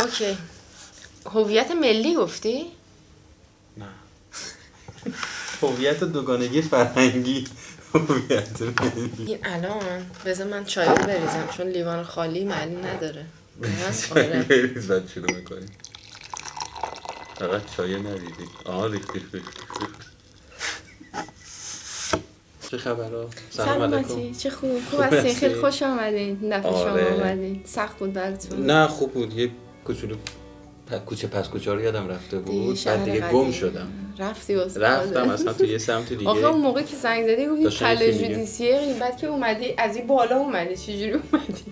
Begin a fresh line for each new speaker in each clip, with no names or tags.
اوکی. هویت ملی گفتی؟
نه. هویت دوگانگی فرهنگی. هویت ملی.
این الان بذار من چای رو بریزم چون لیوان خالی معنی نداره.
چای بریز بعد شروع میکنیم. فقط چای نریزی. ریختی. چه خبرها؟
سلام علیکم. چه خوب هستین؟ خیلی خوش آمدین. دفعه شما اومدین. سخت بود براتون؟
نه خوب بود. یه کوچولو کوچه پس کوچه رو یادم رفته بود. بعد دیگه گم شدم.
رفتی واسه
رفتم اصلا تو یه سمت دیگه.
آخه اون موقع که زنگ زدی گفتی پله جودیسیه، بعد که اومدی از این بالا اومدی چجوری اومدی؟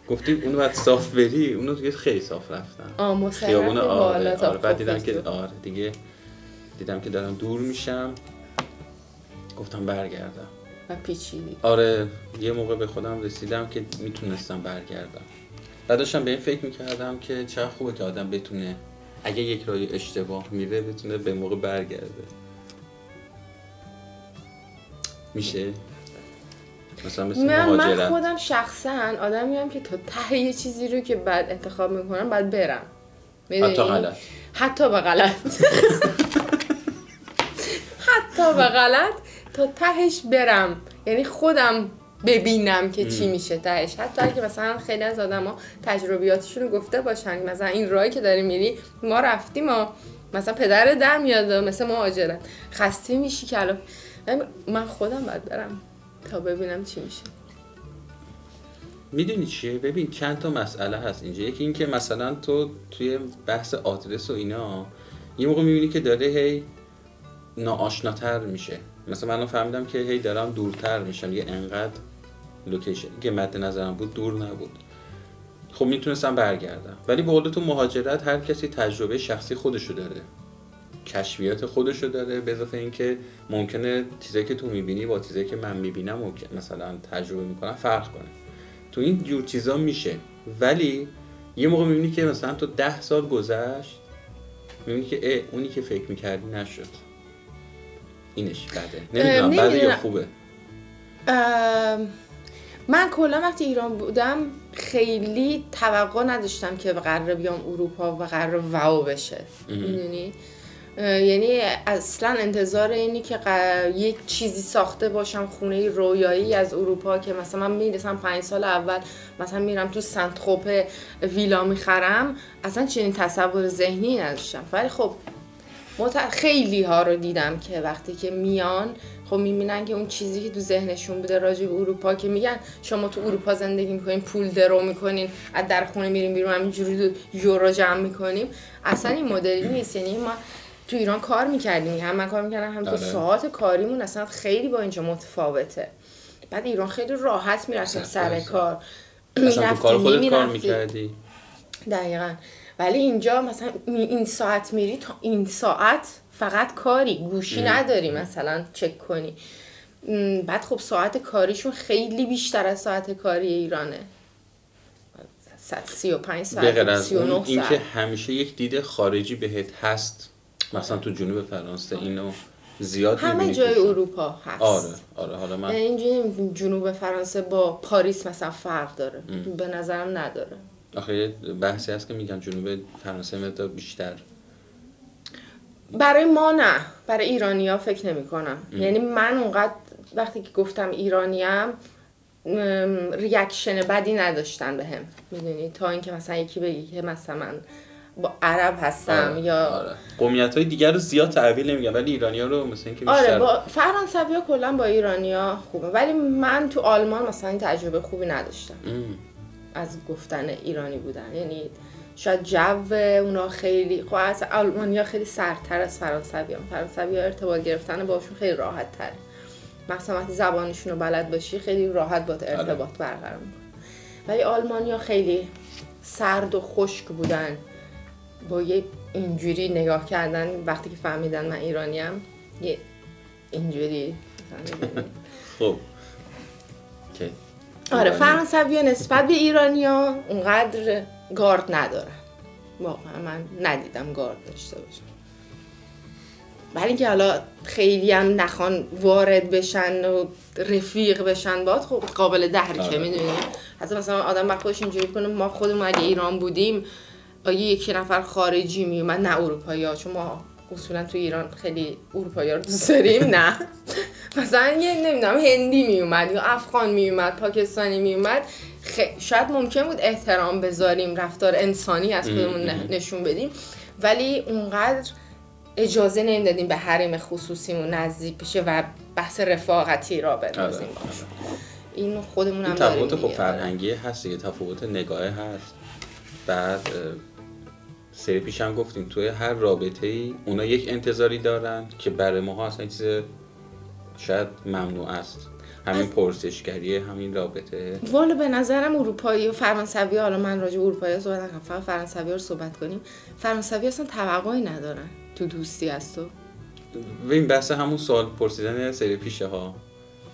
گفتیم اونو بعد صاف بری، اونو دیگه خیلی صاف رفتم.
خیابون بالا تا
بعد دیدم که دیگه دیدم که دارم دور میشم. گفتم برگردم
و پیچیدی.
یه موقع به خودم رسیدم که میتونستم برگردم. بعد داشتم به این فکر میکردم که چه خوبه که آدم بتونه اگه یک راهی اشتباه میره بتونه به موقع برگرده. میشه؟ مثلا
من خودم شخصا آدمیم که تا ته یه چیزی رو که بعد انتخاب میکنم بعد برم. حتی به غلط تا تهش برم. یعنی خودم ببینم که چی میشه تهش. حتی اگه مثلا خیلی از آدما تجربیاتشون رو گفته باشن مثلا این راهی که داری میری ما رفتیم مثلا پدر در میاد مثلا مهاجرت خسته میشی که الان من خودم باید برم تا ببینم چی میشه.
میدونی چیه؟ ببین چند تا مسئله هست اینجا. یکی این که مثلا تو توی بحث آدرس و اینا یه موقع میبینی که داره هی ناآشناتر میشه. مثلا من فهمیدم که هی دارم دورتر میشم. یه انقدر لوکیشن که مد نظرم بود دور نبود. خب میتونستم برگردم، ولی به قول تو مهاجرت هر کسی تجربه شخصی خودشو داره، کشفیات خودشو داره، به اضافه اینکه ممکنه چیزایی که تو میبینی با چیزایی که من میبینم مثلا تجربه میکنم فرق کنه. تو این جور چیزا میشه، ولی یه موقع میبینی که مثلا تو 10 سال گذشت میبینی که اونی که فکر میکردی نشد. اینش بده. نمیدونم بده یا خوبه.
من کلا وقتی ایران بودم خیلی توقع نداشتم که قراره بیام اروپا و قراره واو بشه. میدونی؟ یعنی اصلا انتظار اینی که یک چیزی ساخته باشم خونه رویایی از اروپا که مثلا من میرسم 5 سال اول مثلا میرم تو سنت خوپه ویلا میخرم، اصلا چنین تصور ذهنی نداشتم. ولی خب خیلی ها رو دیدم که وقتی که میان خب میبینن که اون چیزی که تو ذهنشون بوده راجع به اروپا که میگن شما تو اروپا زندگی میکنین پول درو میکنین از در خونه میریم بیرون همینجوری یورو جمع میکنیم، اصلا این مدلی نیست. یعنی ما تو ایران کار میکردیم، هم من کار میکردم هم تو ساعات کاریمون اصلا خیلی با اینجا متفاوته. بعد ایران خیلی راحت میرفتیم سر کار،
اصلا تو کار خودت کار میکردی
دقیقاً. ولی اینجا مثلا این ساعت میری تا این ساعت فقط کاری، گوشی نداری مثلا چک کنی. بعد خب ساعت کاریشون خیلی بیشتر از ساعت کاری ایرانه، 35 ساعت، 39 ساعت.
این که همیشه یک دید خارجی بهت هست، مثلا تو جنوب فرانسه اینو زیاد می‌بینی،
همه جای اروپا هست.
آره حالا من
اینجوری جنوب فرانسه با پاریس مثلا فرق داره. به نظرم نداره.
آخه بحثی هست که میگن جنوب فرانسه مقدار بیشتر.
برای ما نه، برای ایرانی‌ها فکر نمی‌کنم. یعنی من اونقدر وقتی که گفتم ایرانیم ریاکشن بدی نداشتن بهم، میدونی، تا اینکه مثلا یکی بگی که مثلا من با عرب هستم یا
قومیت‌های دیگر رو زیاد تعبیر نمیگم، ولی ایرانی‌ها رو مثلا اینکه بیشتر
با فرانسوی‌ها کلا با ایرانی‌ها خوبه. ولی من تو آلمان مثلا این تجربه خوبی نداشتم از گفتن ایرانی بودن. یعنی شاید جو اونا خیلی خب از آلمانی‌ها خیلی سردتر از فرانسوی‌ها ارتباط گرفتن باشون خیلی راحت تر. مثلا وقتی زبانشون رو بلد باشی خیلی راحت با ارتباط برقرار می‌کنی. ولی آلمانی‌ها خیلی سرد و خشک بودن، با یه اینجوری نگاه کردن وقتی که فهمیدن من ایرانیم، یه اینجوری
خب
آره فرانسوی‌ها نسبت به ایرانی‌ها اونقدر گارد ندارن. واقعا من ندیدم گارد داشته باشن. ولی اینکه حالا خیلی هم نخوان وارد بشن و رفیق بشن باید خب قابل درکه. میدونی حتی مثلا آدم وقت خودش اینجوری کنه ما خودمون اگه ایران بودیم یکی نفر خارجی میومد، نه اروپایی‌ها، چون ما اصولا تو ایران خیلی اروپایی‌ها رو دوست داریم، نه مثلا یه نمیدونم هندی میومد یا افغان میومد، پاکستانی میومد، شاید ممکن بود احترام بذاریم، رفتار انسانی از خودمون نشون بدیم، ولی اونقدر اجازه نمیدادیم به حریم خصوصیمون نزدیک بشه و بحث رفاقتی را بندازیم باشون. این خودمون هم داریم.
تفاوت خب فرهنگی هست، یه تفاوت نگاه هست. بعد سری پیش هم گفتیم توی هر رابطه‌ای اونا یک انتظاری دارن که برای ماها اصلا چیز شاید ممنوع است. همین پرسشگری، همین رابطه.
والا به نظرم اروپایی و فرانسوی، حالا من راجع به اروپایی صحبت نکنم، فقط فرانسوی رو صحبت کنیم. فرانسوی اصلا توقعی ندارن تو دوستی از تو.
ببین بحث همون سوال پرسیدن سری پیشه ها،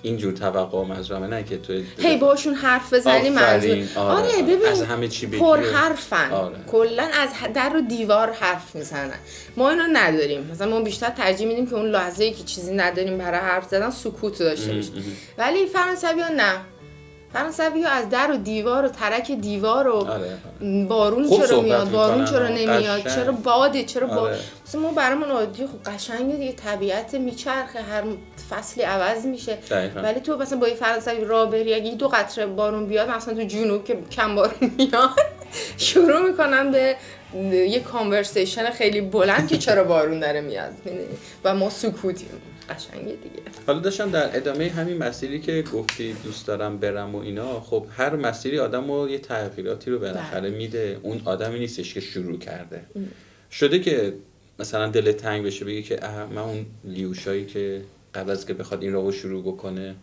اینجور توقع مزرمه، نه که تو
باشون حرف بزنی منظور. آره ببین
از همه چی بگی،
پر حرفن. کلا از در و دیوار حرف میزنن. ما اینو نداریم. مثلا ما بیشتر ترجیح میدیم که اون لحظه‌ای که چیزی نداریم برای حرف زدن سکوت داشته باشیم. ولی فرانسوی‌ها نه. فرانسوی‌ها از در و دیوار و ترک دیوار و بارون چرا میاد، بارون چرا نمیاد، چرا باده، چرا مثلا ما برامون عادی خب قشنگه دیگه، طبیعت میچرخه، هر فصلی عوض میشه. ولی تو مثلا با یه فرانسوی راه بری، اگه 2 قطره بارون بیاد، مثلا تو جنوب که کم بارون میاد شروع میکنن به یه کانورسیشن خیلی بلند که چرا بارون داره میاد و ما سکوتیم. قشنگه دیگه.
حالا داشتم در ادامه همین مسیری که گفتی دوست دارم برم و اینا، خب هر مسیری آدمو یه تغییراتی رو بالاخره میده. اون آدمی نیستش که شروع کرده. شده که مثلا دل تنگ بشه بگی که من اون لیوشایی که قبل از که بخواد این راهو شروع بکنه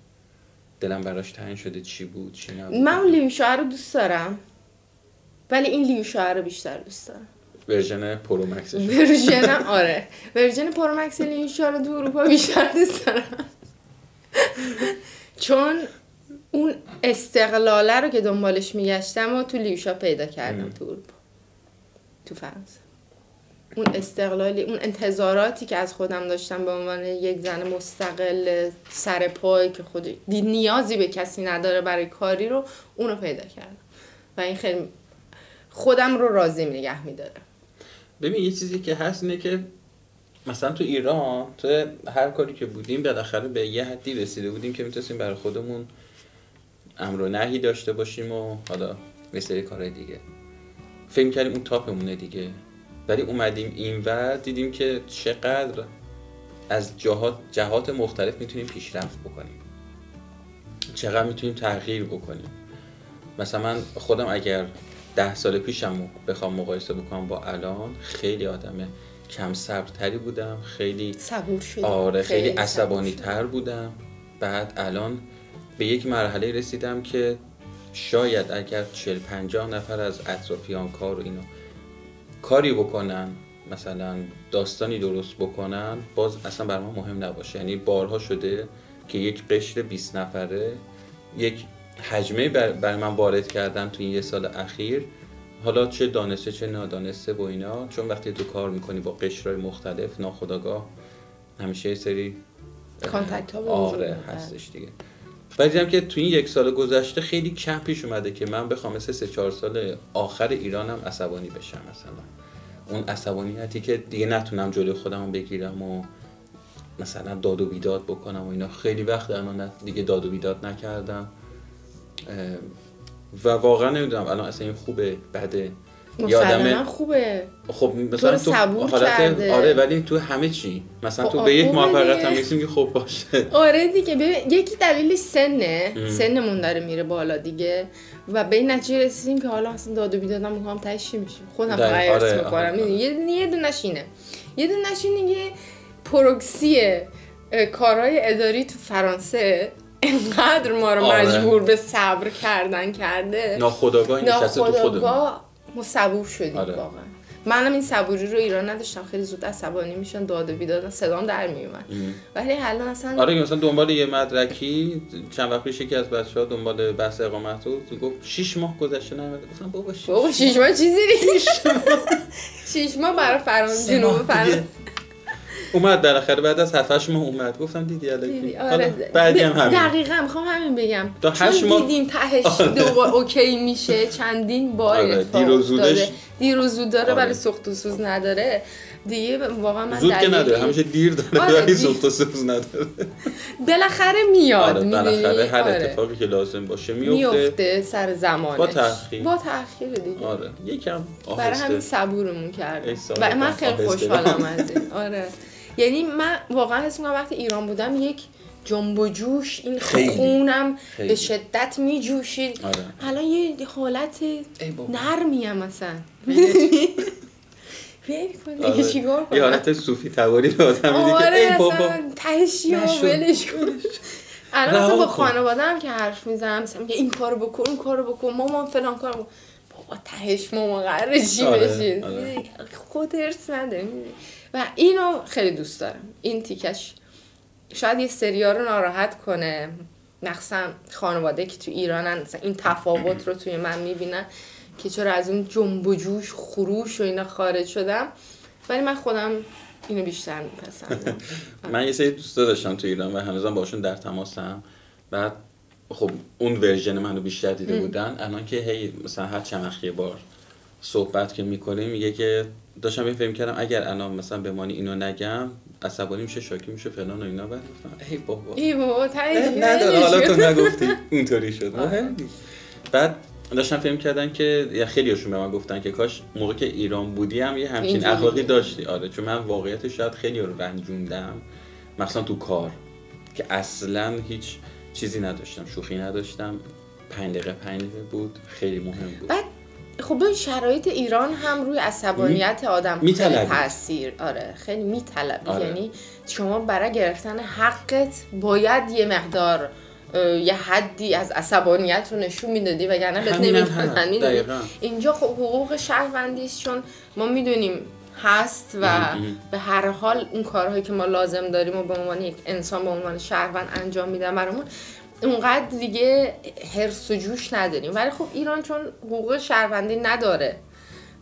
دلم براش تنگ شده، چی بود چی نبود؟
من اون لیوشا رو دوست دارم، ولی این لیوشا رو بیشتر دوست دارم.
ورژن پرو مکسش.
ورژن پرو مکس لیوشا رو تو اروپا بیشتر دوست دارم. چون اون استقلاله رو که دنبالش میگشتم و تو لیوشا پیدا کردم تو اروپا، تو فرانسه. اون استقلالی، اون انتظاراتی که از خودم داشتم به عنوان یک زن مستقل سر پای که خود نیازی به کسی نداره برای کاری رو، اونو پیدا کردم و این خیلی خودم رو راضی نگه میداره.
ببین یه چیزی که هست اینه که مثلا تو ایران تو هر کاری که بودیم بالاخره به یه حدی رسیده بودیم که میتونستیم برای خودمون امر و نهی داشته باشیم و حالا یه سری کارهای دیگه. فکر کردیم اون تاپمونه دیگه، ولی اومدیم اینور دیدیم که چقدر از جهات مختلف میتونیم پیشرفت بکنیم، چقدر میتونیم تغییر بکنیم. مثلا من خودم اگر 10 سال پیشم بخوام مقایسه بکنم با الان، خیلی آدم کم صبرتری بودم، خیلی
صبور شدم.
آره خیلی عصبانی تر بودم. بعد الان به یک مرحله رسیدم که شاید اگر 40-50 نفر از اطرافیان کار و اینا کاری بکنن، مثلا داستانی درست بکنن، باز اصلا برای ما مهم نباشه. یعنی بارها شده که یک قشر 20 نفره یک حجمه برای من وارد کردن تو این 1 سال اخیر، حالا چه دانسته چه نادانسته با اینا، چون وقتی تو کار میکنی با قشرهای مختلف ناخودآگاه همیشه یه سری
کانتکت ها
هستش دیگه. بعد دیدم که تو این 1 سال گذشته خیلی کم پیش اومده که من بخوام مثل 3-4 سال آخر ایرانم عصبانی بشم. مثلا اون عصبانیتی که دیگه نتونم جلوی خودم بگیرم و مثلا داد و بیداد بکنم و اینا، خیلی وقت الان دیگه داد و بیداد نکردم و واقعا نمیدونم الان اصلا این خوبه بده.
مسلما خوبه.
خب مثلا تو حالت آره، ولی تو همه چی مثلا تو به یک موفقیت هم میرسیم که خب باشه.
آره دیگه یکی دلیلش سنمون داره میره بالا دیگه و به این نتیجه رسیدیم که حالا اصلا داد و بیدادم میخوام تهش چی میشه، خودم غیرت میکنم. یه دونش اینه پروکسی کارهای اداری تو فرانسه اینقدر ما رو مجبور به صبر کردن کرده،
ناخودآگاه این نشسته تو خودمون،
ما صبور شدیم. واقعا منم این صبوری رو ایران نداشتم، خیلی زود عصبانی میشن، داد و بیداد، صدام در میومد. ولی الان اصلا
آره مثلا دنبال یه مدرکی چند وقت پیش یکی از بچه‌ها دنبال بحث اقامت رو گفت 6 ماه گذشته نیومده. گفتم بابا
6 ماه چیزی نیست. 6 ماه برای فرانسه جنوب فرانسه
اومد بالاخره بعد از 7-8 ماه اومد. گفتم دیدی الکی. آره بعدی هم همین.
دقیقاً میخوام همین بگم.
تا 8 ماه
دیدیم تهش دوباره اوکی میشه، چندین بار اتفاق افتاده دیر و زود داره ولی سوخت و سوز نداره دیگه. واقعا من
زود که نداره، همیشه دیر داره ولی سوخت و سوز نداره.
بالاخره میاد.
بالاخره هر اتفاقی که لازم باشه میفته
سر زمانش، با تأخیر دیگه.
یکم آهسته.
برای همین صبورمون کرده و من خیلی خوشحالم از این. یعنی من واقعا حس می‌کنم وقتی ایران بودم یک جنب و جوش، این خونم به شدت می جوشید. الان یه حالت نرمیم مثلا.
بیایی چیکار کنم؟ یه حالت صوفی تباری به آدم میده که ای بابا
تهشی و ولش کن. الان مثلا با خانواده‌ام که حرف میزنم مثلا میگه این کارو بکن اون کارو بکن مامان فلان کارو بکن. بابا تهش مامان قراره چی بشید؟ خود ارث نده. و اینو خیلی دوست دارم. این تیکش شاید یه سریا رو ناراحت کنه، مخصوصا خانواده که تو ایرانن مثلا این تفاوت رو توی من میبینن که چرا از اون جنب و جوش خروش و اینا خارج شدم، ولی من خودم اینو بیشتر میپسندم.
من یه سری دوستا داشتم تو ایران و هنوزم باشون در تماسم. بعد خب اون ورژن منو بیشتر دیده بودن. الان که هی مثلا هر چند وقت یه بار صحبت که میکنیم میگه که داشتم فکر کردم اگر الان مثلا بمانی اینو نگم عصبانی میشه، شاکی میشه فلان و اینا. بعد گفتم ای بابا نداره حالا تو نگفتی اونطوری شد. بعد داشتم فهم کردن که یا خیلیاشون به من گفتن که کاش موقع که ایران بودی هم یه همچین اخلاقی داشتی. چون من واقعیتش شاید خیلی رو رنجوندم، مثلا تو کار که اصلا هیچ چیزی نداشتم، شوخی نداشتم، 5 دقیقه بود، خیلی مهم بود.
بعد خب این شرایط ایران هم روی عصبانیت آدم خیلی تاثیر خیلی میطلبه. یعنی شما برای گرفتن حقت باید یه مقدار یه حدی از عصبانیت رو نشون میدادی وگرنه بهت نمیدونن. اینجا خب حقوق شهروندیست، چون ما میدونیم هست و به هر حال اون کارهایی که ما لازم داریم و به عنوان یک انسان به عنوان شهروند انجام میدن برامون، اونقدر دیگه حرص و جوش نداریم. ولی خب ایران چون حقوق شهروندی نداره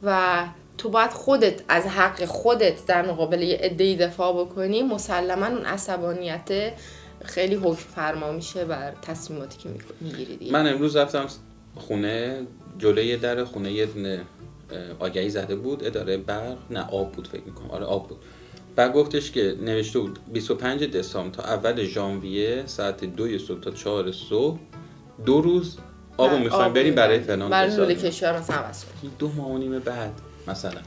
و تو باید خودت از حق خودت در مقابل یه عده‌ای دفاع بکنی، مسلماً اون عصبانیت خیلی حکم فرما میشه بر تصمیماتی که میگیری دیگه.
من امروز رفتم خونه، جلوی در خونه یه دونه آگهی زده بود اداره برق، نه آب بود فکر میکنم، آب بود. بعد گفتش که نوشته بود 25 دسامبر تا اول ژانویه ساعت 2 صبح تا 4 صبح 2 روز آبو میخوایم بریم برای فلان
برای کشور مثلا واسه
2 ماه و نیم بعد مثلا.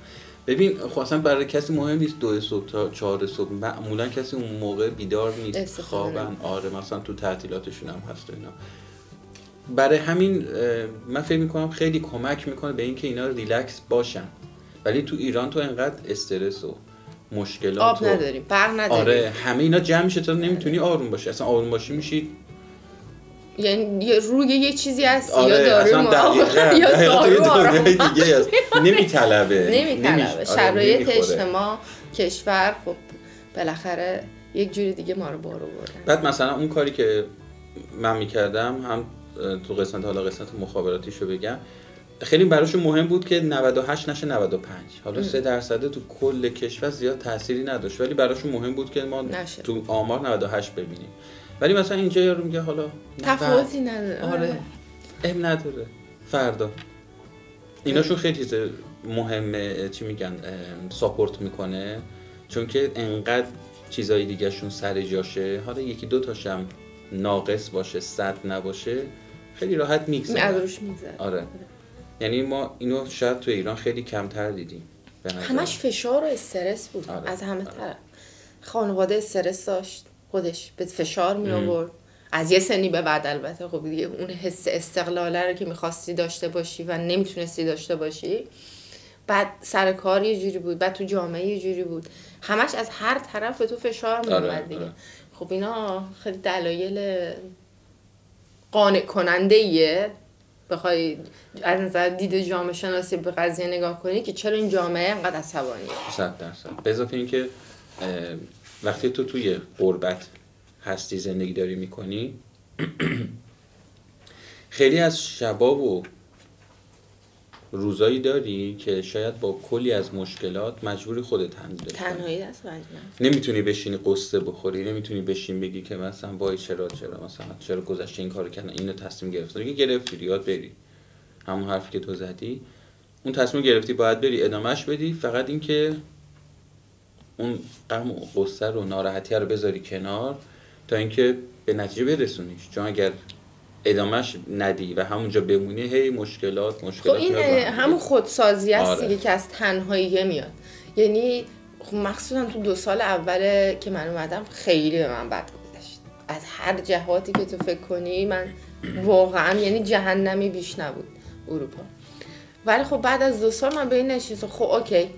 ببین خب اصلا برای کسی مهم نیست 2 صبح تا 4 صبح، معمولا کسی اون موقع بیدار نیست، خوابن. مثلا تو تعطیلاتشون هم هست و اینا. برای همین من فکر میکنم خیلی کمک میکنه به اینکه اینا ریلکس باشن. ولی تو ایران تو انقدر استرس و مشکلات
آب نداریم، برق نداریم،
همه اینا جمع میشه تا نمیتونی آروم باشی. اصلا آروم باشی میشی
یعنی روی یه چیزی هست یا دارو یا
دارو دیگه هست
نمیطلبه. شرایط اجتماع کشور خب بالاخره یک جوری دیگه ما رو بارو بردن.
بعد مثلا اون کاری که من میکردم هم تو قسمت مخابراتیشو بگم، خیلی براشون مهم بود که 98 نشه 95. حالا 3% تو کل کشور زیاد تأثیری نداشت، ولی براشون مهم بود که ما تو آمار 98 ببینیم. ولی مثلا اینجا یارو میگه حالا
تفاوتی نداره.
نداره فردا. ایناشون خیلی چیز مهمه، چی میگن، ساپورت میکنه، چون که انقدر چیزای دیگه شون سر جاشه. حالا یکی دو تاشم ناقص باشه، 100 نباشه، خیلی راحت میگذره.
ازش میگذره.
یعنی ما اینو شاید تو ایران خیلی کمتر دیدیم.
همش فشار و استرس بود. از همه طرف. خانواده استرس داشت، خودش به فشار می آورد. از یه سنی به بعد البته خب دیگه اون حس استقلاله رو که می‌خواستی داشته باشی و نمیتونستی داشته باشی. بعد سر کار یه جوری بود، بعد تو جامعه یه جوری بود. همش از هر طرف به تو فشار می‌اومد دیگه. خب اینا خیلی دلایل قانع کننده ایه بخوای از نظر دید جامعه شناسی به قضیه نگاه کنی که چرا این جامعه انقدر عصبانیه.
100%. به اضافه اینکه وقتی تو توی غربت هستی، زندگی داری میکنی، خیلی از شبا و روزایی داری که شاید با کلی از مشکلات مجبوری خودت هندل کنی.
تنهایی دست مجبور.
نمیتونی بشینی قصه بخوری، نمیتونی بشین بگی که مثلا وای چرا مثلا چرا گذشته این کارو کردن، اینو تصمیم گرفتم. دیگه گرفتی، یاد بری. همون حرفی که تو زدی، اون تصمیم گرفتی باید بری ادامهش بدی، فقط این که اون غم و غصه رو ناراحتی رو بذاری کنار تا اینکه به نتیجه برسونیش. چون اگر ادامهش ندی و همونجا بمونی هی مشکلات
خب این همون خودسازی است دیگه که از تنهایی میاد. یعنی مخصوصا تو 2 سال اول که من اومدم خیلی به من بد گذشت از هر جهاتی که تو فکر کنی. من واقعا یعنی جهنمی بیش نبود اروپا. ولی خب بعد از 2 سال من به این نشستم خب اوکی،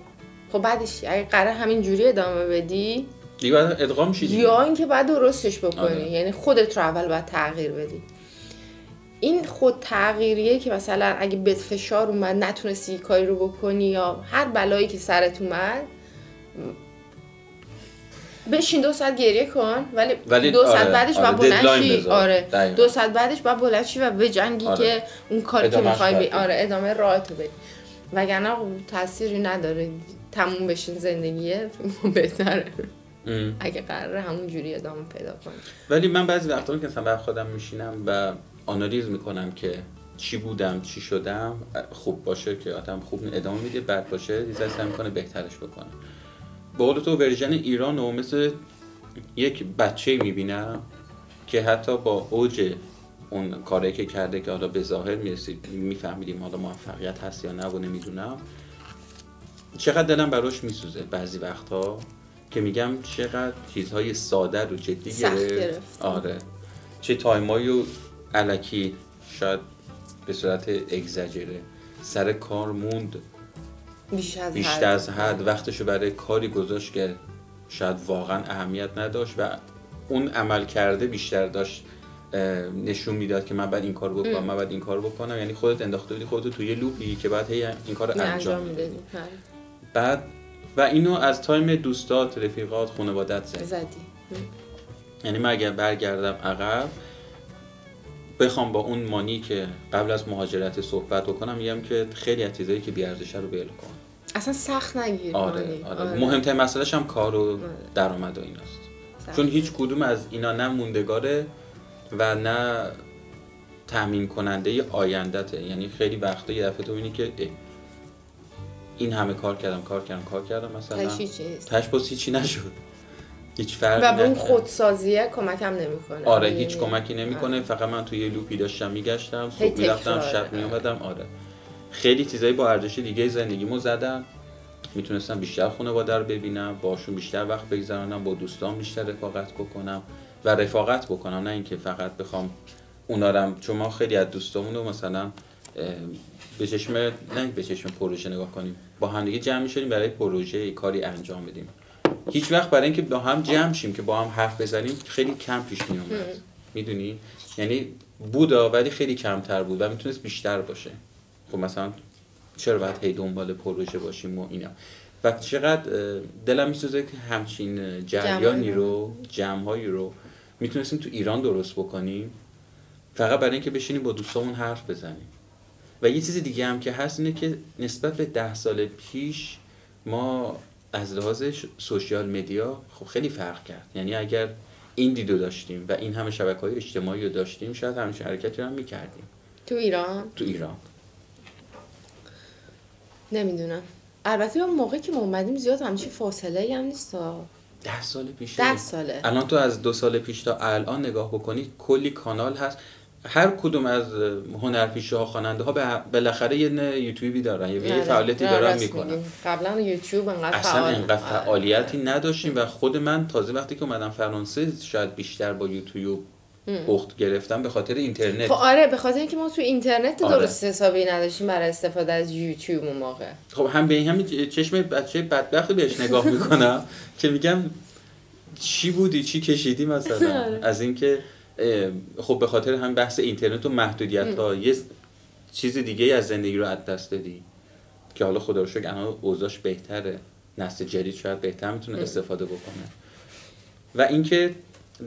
خب بعدش اگه قرار همین جوری ادامه بدی
دیگه باید ادغام شی
یا اینکه باید درستش بکنی. یعنی خودت رو اول باید تغییر بدی. این خود تغییریه که مثلا اگه بهت فشار اومد نتونستی کاری رو بکنی یا هر بلایی که سرت اومد، بشین 2 ساعت گریه کن ولی 2 ساعت بعدش باید بلند شی. 2 ساعت بعدش باید بلند شی و بجنگی که اون کاری که می‌خوای ادامه راهتو بدی. وگرنه تأثیری نداره، تموم بشین زندگیه بهتره اگه قراره همون جوری ادامه پیدا کنی.
ولی من بعضی وقتا که مثلا برای خودم میشینم و آنالیز میکنم که چی بودم چی شدم، خوب باشه که آدم خوب ادامه میده، بد باشه یه سعی میکنه بهترش بکنه. به قول تو ورژن ایران رو مثل یک بچه میبینم که حتی با اوج اون کاری که کرده که حالا به ظاهر میفهمیدیم حالا موفقیت هست یا نه و نمیدونم، چقدر دلم براش میسوزه بعضی وقتا که میگم چقدر چیزهای ساده رو جدی گرفت. آره چه تایمایی و الکی شاید به صورت اگزاجره سر کار موند بیشتر از حد، وقتشو برای کاری گذاشت که شاید واقعا اهمیت نداشت و اون عمل کرده بیشتر داشت نشون میداد که من باید این کارو بکنم من باید این کارو بکنم. یعنی خودت انداخته بودی خودت توی لوپی که بعد هی این کارو انجام میدی. بعد و اینو از تایم دوستات، رفیقات، خانواده‌ات زدی. یعنی من اگر برگردم عقب بخوام با اون مانی که قبل از مهاجرت صحبت بکنم، میگم که خیلی از چیزایی که بی‌ارزشه رو ول کن.
اصلا سخت نگیر.
آره. مهمترین مسئله‌ش هم کار و درآمد و ایناست. چون هیچ کدوم از اینا نه موندگاره و نه تامین کننده آیندته. یعنی خیلی وقتا یه دفعه تو می‌بینی که این همه کار کردم مثلا تاش باز هیچی نشد، هیچ فرقی
و به اون خودسازیه کمکم نمیکنه.
آره هیچ کمکی نمیکنه. فقط من توی لوپی داشتم میگشتم، صبح میرفتم شب میومدم. آره خیلی چیزایی با ارزش دیگه زندگیمو زدم. میتونستم بیشتر خانواده رو ببینم، باشون بیشتر وقت بگذرونم، با دوستام بیشتر رفاقت بکنم نه اینکه فقط بخوام اونا رو، چون ما خیلی از دوستامون رو مثلا به چشم پروژه نگاه کنیم، با هم دیگه جمع می‌شدیم برای پروژه کاری انجام بدیم. هیچ وقت برای اینکه با هم جمع شیم که با هم حرف بزنیم خیلی کم پیش میومد. میدونی؟ یعنی بودا ولی خیلی کمتر بود و میتونست بیشتر باشه. خب مثلا چرا باید هی دنبال پروژه باشیم و اینا. و چقدر دلم میسوزه که همچین جریانی رو، جمع‌هایی رو میتونستیم تو ایران درست بکنیم فقط برای اینکه بشینیم با دوستامون حرف بزنیم. و یه چیز دیگه هم که هست اینه که نسبت به 10 سال پیش ما از لحاظ سوشیال مدیا خب خیلی فرق کرد. یعنی اگر این دیدو داشتیم و این همه شبکه‌های اجتماعی رو داشتیم شاید همچین حرکتی رو هم می‌کردیم.
تو ایران نمیدونم. البته اون موقعی که ما اومدیم زیاد همچین فاصله‌ای هم نیست.
10 سال پیشه.
10 ساله.
الان تو از 2 سال پیش تا الان نگاه بکنی کلی کانال هست. هر کدوم از هنرپیشه‌ها، خواننده‌ها بالاخره یه یوتیوبی دارن، یه فعالیتی دارن میکنن.
قبلا یوتیوب
انقدر فعالیتی نداشتیم و خود من تازه وقتی که اومدم فرانسه شاید بیشتر با یوتیوب پخت گرفتم به خاطر اینترنت.
خب آره به خاطر اینکه ما تو اینترنت درست حسابی نداشتیم برای استفاده از یوتیوب اون موقع.
خب هم به همین چشم بچه بدبخت بهش نگاه میکنم که میگم چی بودی چی کشیدی مثلا از اینکه خب به خاطر هم بحث اینترنت و محدودیت‌ها یه چیز دیگه از زندگی رو از دست دادی که حالا خدا رو شکر الان اوضاعش بهتره، نسل جدید شاید بهتر میتونه استفاده بکنه. و اینکه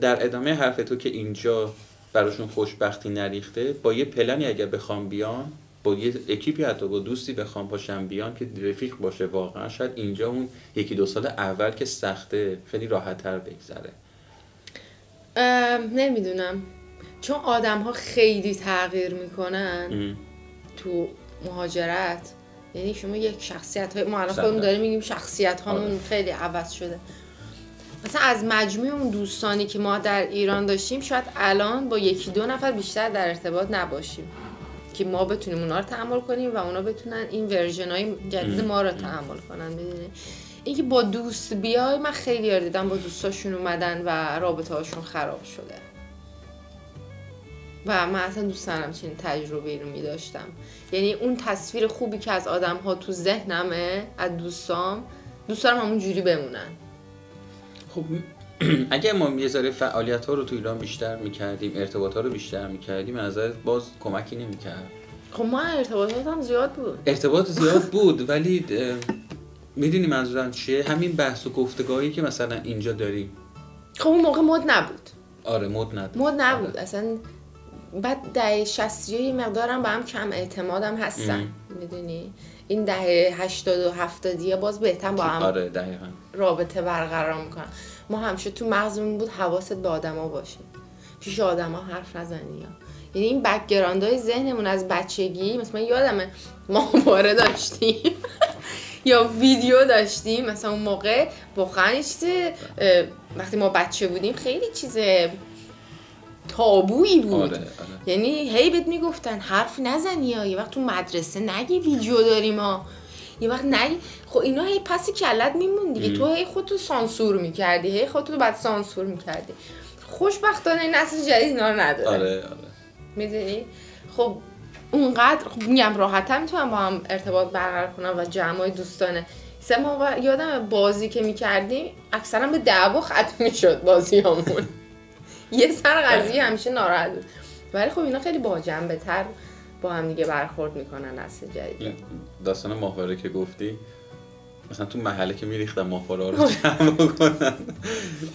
در ادامه حرف تو که اینجا براشون خوشبختی نریخته، با یه پلنی اگر بخوام بیان، با یه اکیپی حتی با دوستی بخوام پاشم بیان که رفیق باشه واقعا، شاید اینجا اون 1-2 سال اول که سخته خیلی راحت‌تر بگذره.
نمیدونم چون آدم ها خیلی تغییر میکنن تو مهاجرت یعنی شما یک شخصیت های ما الان خودمون داریم میگیم شخصیت هامون خیلی عوض شده. مثلا از مجموع اون دوستانی که ما در ایران داشتیم شاید الان با یکی دو نفر بیشتر در ارتباط نباشیم که ما بتونیم اونا رو تحمل کنیم و اونا بتونن این ورژن های جدید ما رو تحمل کنن. میدونی اینکه با دوست بیای، من خیلی یار دیدم با دوستاشون اومدن و رابطه هاشون خراب شده و من اصلا دوست ندارم چنین تجربه‌ای رو می‌داشتم. یعنی اون تصویر خوبی که از آدم‌ها تو ذهنمه از دوستام، دوست دارم همون جوری بمونن.
خب اگه ما یه ذره فعالیت‌ها رو تو ایران بیشتر می‌کردیم، ارتباطات رو بیشتر می‌کردیم، از نظر باز کمکی نمی‌کرد.
خب ما ارتباطات هم زیاد بود.
ارتباط زیاد بود ولی میدونی منظورم چیه؟ همین بحث و گفتگوهایی که مثلا اینجا داریم.
خب اون موقع مد نبود.
آره مد
نبود. اصلا بعد دهه 60 یه مقدارم با هم کم اعتمادم هستن. میدونی این دهه 80 و 70 باز بهتر با هم
آره دقیقاً
رابطه برقرار میکنن. ما همیشه تو مغزمون بود حواست به آدما باشه، پیش آدما حرف نزنی. یعنی این بک‌گراندهای ذهنمون از بچگی، مثلا یادمه ماهواره داشتیم یا ویدیو داشتیم مثلا اون موقع، واقعا چیز وقتی ما بچه بودیم خیلی چیز تابویی بود.
آره.
یعنی هی بهت میگفتن حرف نزنی، یا یه وقت تو مدرسه نگی ویدیو داریم ها، یه وقت نگی. خب اینا هی پس کلت میمون دیگه. تو هی خودتو سانسور میکردی، هی خودتو بعد سانسور میکردی. خوشبختانه این نسل جدید اینا رو نداره.
آره.
میدونی خب اونقدر میگم راحت‌تر میتونم با هم ارتباط برقرار کنم و جمعای دوستانه. ما یادم بازی که میکردیم اکثرا به دعوا ختم میشد بازیامون. یه سر قضیه همیشه ناراحت بود. ولی خب اینا خیلی با جنبه‌تر با هم دیگه برخورد میکنن نسل جدید.
داستان ماهواره که گفتی، مثلا تو محله که میریختن ماهواره رو جمع بکنن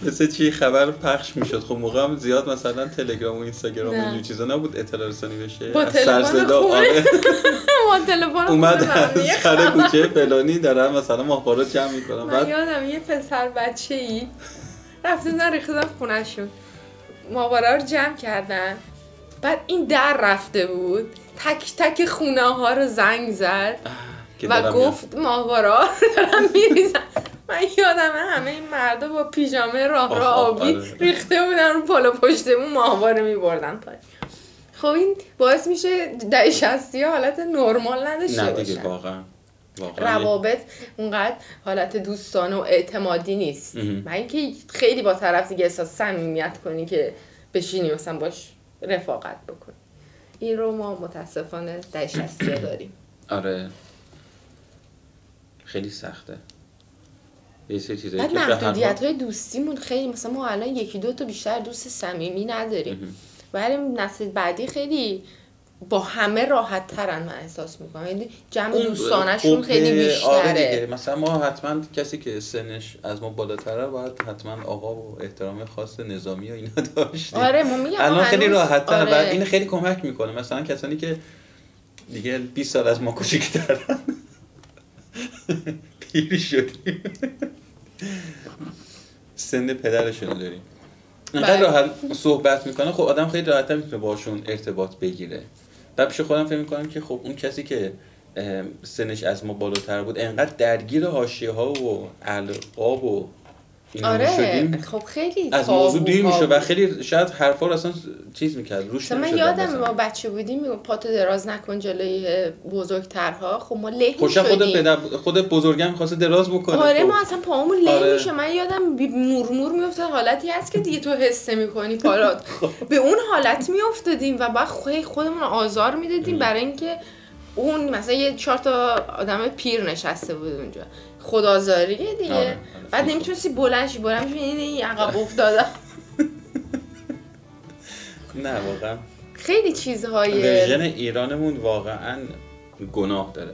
مثل چی خبر پخش میشد. خب موقع هم زیاد مثلا تلگرام و اینستاگرام و این چیزا نبود اطلاع رسانی بشه.
با تلفن آره با تلفن
اومد سر کوچه فلانی دارن مثلا ماهواره جمع میکنن.
من یادم یه پسر بچه‌ای رفتن ریختن خونه‌شون، ماهواره رو جمع کردن. بعد این در رفته بود، تک تک خونه ها رو زنگ زد و گفت ماهواره رو دارم میریزن. من یادمه همه این مردا با پیژامه راه آبی ریخته بودن رو پالا پشتمون ماهواره میبردن پایین. خب این باعث میشه دهه 60 حالت نرمال نداشته باشن.
دیگه واقعا
روابط اونقدر حالت دوستانه و اعتمادی نیست. من اینکه خیلی با طرف دیگه احساس صمیمیت کنی که بشینی مثلا باش رفاقت بکنی. این رو ما متاسفانه دهه 60 داریم.
آره خیلی سخته. یه سری چیزایی
بعد محدودیت‌های دوستیمون خیلی، مثلا ما الان یکی دو تا بیشتر دوست صمیمی نداریم. ولی نسل بعدی خیلی با همه راحت ترن. من احساس میکنم یعنی جمع دوستانشون خیلی بیشتره.
آره مثلا ما حتما کسی که سنش از ما بالاتره باید حتما آقا و احترام خاص نظامی و اینا داشتیم.
آره ما میگم
الان خیلی راحت تر.
آره.
بعد این خیلی کمک میکنه. مثلا کسانی که دیگه 20 سال از ما کوچیک‌ترن پیر شدیم سن پدرشون داریم، اینقدر راحت صحبت میکنه. خب آدم خیلی راحت میتونه باشون ارتباط بگیره. بعد پیش خودم فکر میکنم که خب اون کسی که سنش از ما بالاتر بود انقدر درگیر حاشیه ها و القاب و اینا شدیم.
خب خیلی
از موضوع دور میشه و خیلی شاید حرفا رو اصلا چیز میکرد روش نمیشد.
من یادم ما بچه بودیم میگم پاتو دراز نکن جلوی بزرگترها. خب ما له میشدیم.
خود بزرگم می‌خواسته دراز بکنه.
آره ما اصلا پامون له میشه. من یادم مورمور میافتاد. حالتی هست که دیگه تو حس میکنی پالات به اون حالت میافتادیم و بعد خودمون آزار میدادیم برای اینکه اون مثلا یه 4 تا آدم پیر نشسته بود اونجا. خدازاریه دیگه.
آره.
بعد نمیتونستی بلند شی این عقب افتادم.
نه واقعا
خیلی چیزهای
ورژن ایرانمون واقعا گناه داره.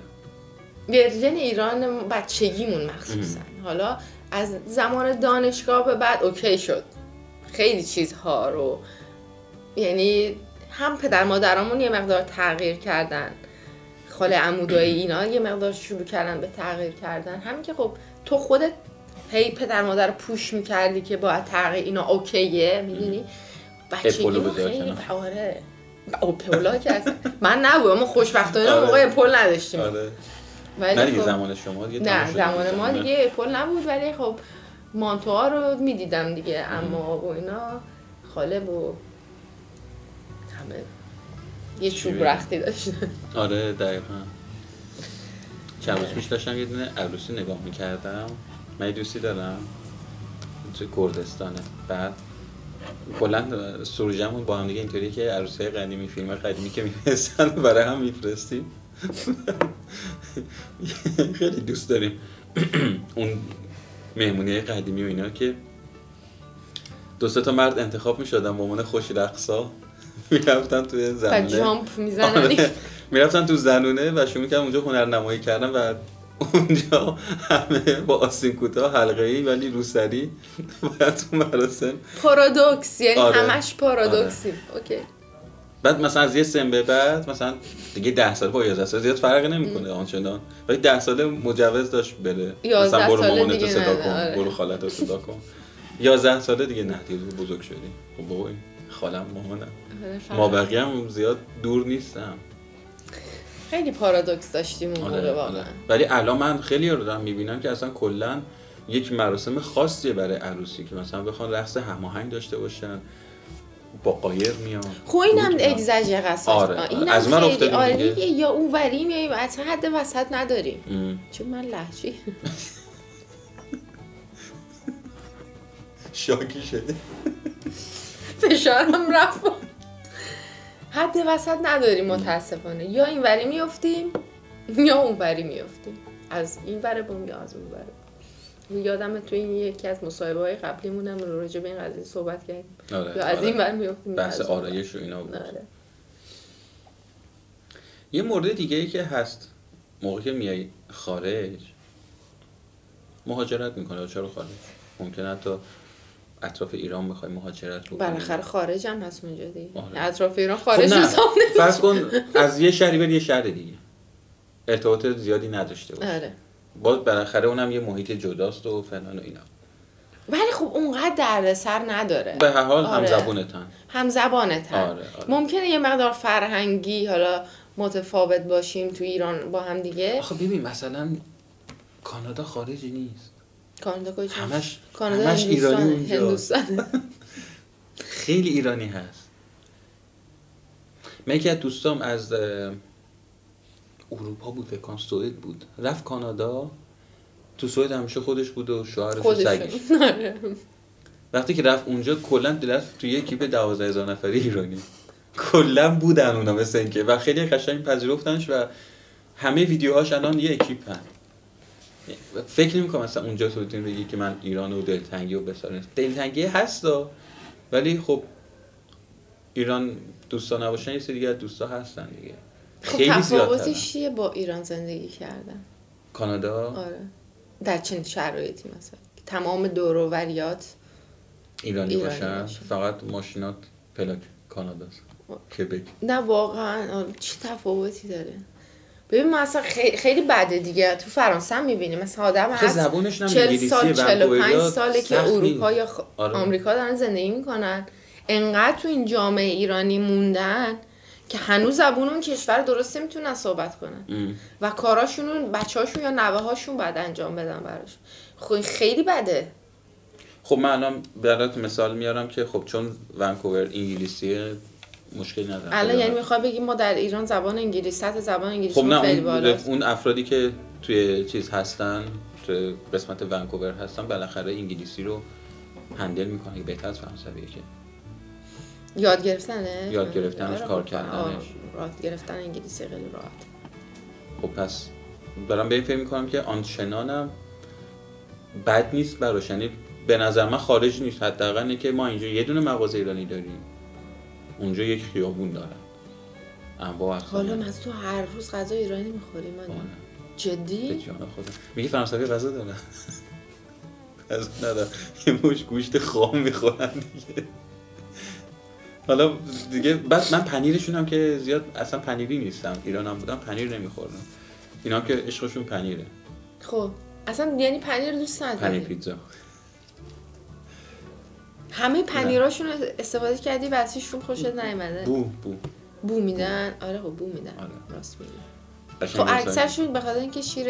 ورژن ایران بچگیمون مخصوصا. حالا از زمان دانشگاه به بعد اوکی شد. خیلی چیزها رو یعنی هم پدر مادرامون یه مقدار تغییر کردن، خاله عمودای اینا یه مقدار شروع کردن به تغییر کردن. همین که خب تو خودت هی پدر مادر رو پوش میکردی که باید تغییر اینا اوکیه. میدونی بچگیمون خیلی آره اپولا که اصلا من نبودم. ما خوشبختانه موقع اپول نداشتیم.
آره. نه دیگه زمان شما دیگه
نه زمان ما دیگه پل نبود، ولی خب مانتوها رو میدیدم دیگه، اما و اینا خاله و همه یه چوب رختی داشتن.
آره دقیقاً. چند روز پیش داشتم یه دونه عروسی نگاه میکردم، من یه دوستی دارم توی کردستانه، بعد کلا سروجمون با هم دیگه اینطوریه که عروسی‌های قدیمی، فیلم‌های قدیمی که می‌فرستن برای هم می‌فرستیم. خیلی دوست داریم اون مهمونی قدیمی و اینا که دو سه تا مرد انتخاب می‌شدن به عنوان خوش رقصا، می‌رفتن توی زنونه
جامپ می‌زنن،
می‌رفتن تو زنونه و شروع می‌کردن اونجا هنرنمایی کردن و اونجا همه با آستین کوتاه حلقه‌ای ولی روسری باید تو مراسم
پارادوکس، یعنی
آره.
همش پارادوکسی. اوکی.
بعد مثلا از یه سن به بعد مثلا دیگه 10 سال با 11 سال زیاد فرق نمیکنه آنچنان، ولی 10 ساله مجوز داشت بره، مثلا برو مامانتو صدا کن،
آره.
برو خالتو صدا کن. 11 ساله دیگه نه، دیگه بزرگ شدی. خب بابا خالم مامانم، ما بقیه هم زیاد دور نیستم.
خیلی پارادوکس داشتیم اون موقع واقعا.
ولی الان من خیلی رو دارم میبینم که اصلا کلا یک مراسم خاصیه برای عروسی که مثلا بخوان رقص هماهنگ داشته باشن، با قایر میان.
خب اینم اگزاجر است.
آره.
اینم
از من
افتادیم دیگه، یا اون وریم یا اصلا حد وسط نداریم. چون من لهجه‌ای
شاکی شده.
فشارم رفت. حد وسط نداریم متاسفانه، یا این وری میافتیم یا اون وری میافتیم، از این وره بوم یا از اون وره. یادمه تو این یکی از مصاحبه‌های قبلیمونم راجع به این قضیه صحبت کردیم.
آره.
یا از این ور میافتیم،
بحث آرایش و اینا بود. یه مورد دیگه ای که هست، موقعی که میای خارج مهاجرت میکنه، چرا خارج؟ ممکنه حتی اطراف ایران بخوای مهاجرت بکنی.
بالاخره خارج هم هست اونجا دیگه.
آره.
اطراف ایران خارج
خب فرض کن از یه شهری بری یه شهر دیگه، ارتباط زیادی نداشته باشه.
آره.
بالاخره اونم یه محیط جداست و فلان و اینا.
ولی خب اونقدر دردسر نداره.
به هر حال
آره. هم زبانتن.
آره.
ممکنه یه مقدار فرهنگی حالا متفاوت باشیم تو ایران با هم دیگه.
آخه ببین مثلا کانادا خارجی نیست.
کانادا کجاست؟
همش ایرانی،
هندوستان.
خیلی ایرانی هست. من یکی از دوستام از اروپا بود، فکر کنم سوئد بود، رفت کانادا. تو سوئد همیشه خودش بود و شوهرش و سگش. وقتی که رفت اونجا کلا رفت تو یک کیپ 12,000 نفری ایرانی کلا بودن اونا، مثل اینکه و خیلی قشنگ پذیرفتنش و همه ویدیوهاش الان یه اکیپن. فکر نمی‌کنم مثلا اونجا تو بتونی بگی که من ایران و دلتنگی و بسارم. دلتنگی هستا، ولی خب ایران دوستا نباشن یه سری دیگه دوستا هستن دیگه.
خیلی تفاوتش چیه با ایران زندگی کردن؟
کانادا؟
آره. در چه شرایطی مثلا؟ تمام دور و بریات
ایرانی باشن. فقط ماشینات پلاک کاناداست. کبک.
نه واقعا چه تفاوتی داره؟ ببین ما اصلا خیلی بده دیگه. تو فرانسه هم می‌بینیم مثلا آدم هست 40 سال 45 ساله که اروپا یا آمریکا دارن زندگی میکنن، انقدر تو این جامعه ایرانی موندن که هنوز زبون اون کشور درست نمیتونن صحبت کنن و کاراشون بچه‌هاشون یا نوه‌هاشون بعد انجام بدن براش. خب خیلی بده.
خب من الان برات مثال میارم که خب چون ونکوور انگلیسیه مشکلی نداره.
الان یعنی میخوای بگی ما در ایران زبان انگلیسی، سطح زبان انگلیسی
خب
خیلی بالاست.
اون افرادی که توی چیز هستن، توی قسمت ونکوور هستن، بالاخره انگلیسی رو هندل میکنن بهتر از فرانسویه که
یاد گرفتنه؟
یاد گرفتنش، کار کردنش.
یاد گرفتن انگلیسی خیلی راحت.
خب پس دارم به این فکر میکنم که آنچنانم بد نیست براش، یعنی به نظر من خارج نیست. حداقل اینه که ما اینجا یه دونه مغازه ایرانی داریم، اونجا یک خیابون دارن انواع اقسام.
حالا از تو هر روز غذا ایرانی می‌خوریم من؟ جدی؟
به جان خودم میگه فرانسوی غذا دارن. غذا ندارن، یه مش گوشت خام میخورن دیگه. حالا دیگه بعد من پنیرشون هم که زیاد اصلا پنیری نیستم، ایران هم بودم پنیر نمیخوردم. اینا که عشقشون پنیره.
خب اصلا یعنی پنیر دوست نداری؟
پنیر پیتزا.
همه پنیراشون استفاده کردی و ازشون خوشت نیومده؟
بو
میدن. آره خب بو میدن.
آره.
راست میگی. خب اکثرشون به خاطر اینکه شیر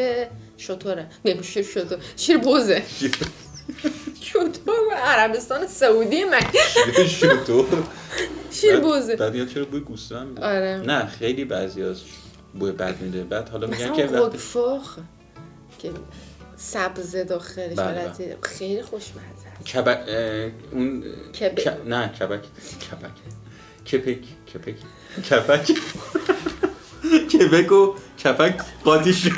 شتره. نه شیر بوزه. شتر عربستان سعودی مگه؟ شیر بوزه.
بعد یا چرا بوی گوسفند میده؟
آره.
نه خیلی بعضیاش بوی بد میده. بعد حالا میگن که
مثلا قرفخ که سبز داخلش حالت خیلی خوشمزه است.
کبک اون نه کبک کبک و کپک قاطی شده.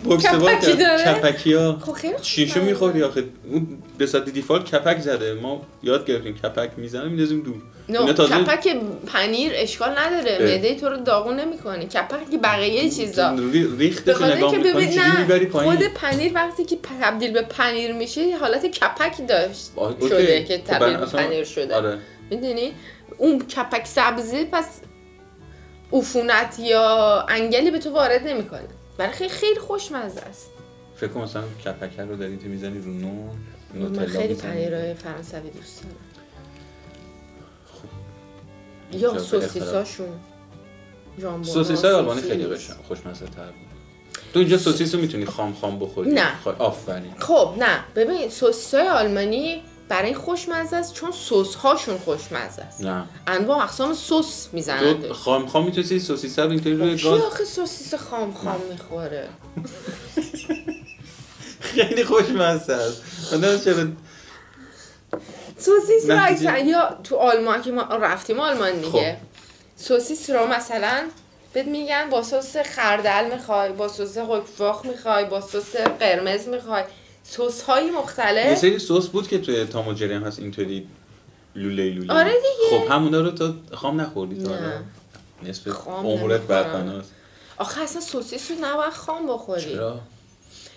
کپکی داره؟
کپکی ها
خب خیلی
شیشو میخوری آخه. اون به صورت دیفالت کپک زده. ما یاد گرفتیم کپک میزنه میندازیم دور.
نه کپک پنیر اشکال نداره. معده تو رو داغون نمیکنه. کپک که بقیه چیزا
ریختش نگاه میکنی چیزی میبری پایین.
خود پنیر وقتی که تبدیل به پنیر میشه حالت کپک داشت شده که تبدیل به پنیر شده.
آره.
میدونی اون کپک سبزی پس عفونت یا انگلی به تو وارد نمیکنه. برای خیلی خوشمزه است.
فکر کنم مثلا کپک رو داری تو میزنی رو نون.
من خیلی پنیرهای فرانسوی دوست دارم. یا سوسیساشون.
سوسیسای آلمانی خیلی خوشمزه تر بود. تو اینجا سوسیس رو میتونی خام بخوری؟
نه.
آفرین.
خب نه ببین سوسیسای آلمانی برای خوشمزه است چون سس هاشون خوشمزه است.
نه.
انواع اقسام سس میزنن.
تو خام میتونی سوسیس رو اینطوری روی گاز.
کی آخه سوسیس خام میخوره؟
خیلی خوشمزه است. من چرا
سوسیس رو اکثر یا تو آلمان که ما رفتیم آلمان دیگه. خب. سوسیس رو مثلا بهت میگن با سس خردل میخوای، با سس قرفخ میخوای، با سس قرمز میخوای. سس های مختلف.
یه سری سس بود که توی تام و جری هم هست اینطوری لوله.
آره دیگه.
خب همونا رو تا خام نخوردی تا حالا؟ نصف عمرت برفناست.
آخه اصلا سوسیس رو نباید خام بخوری.
چرا؟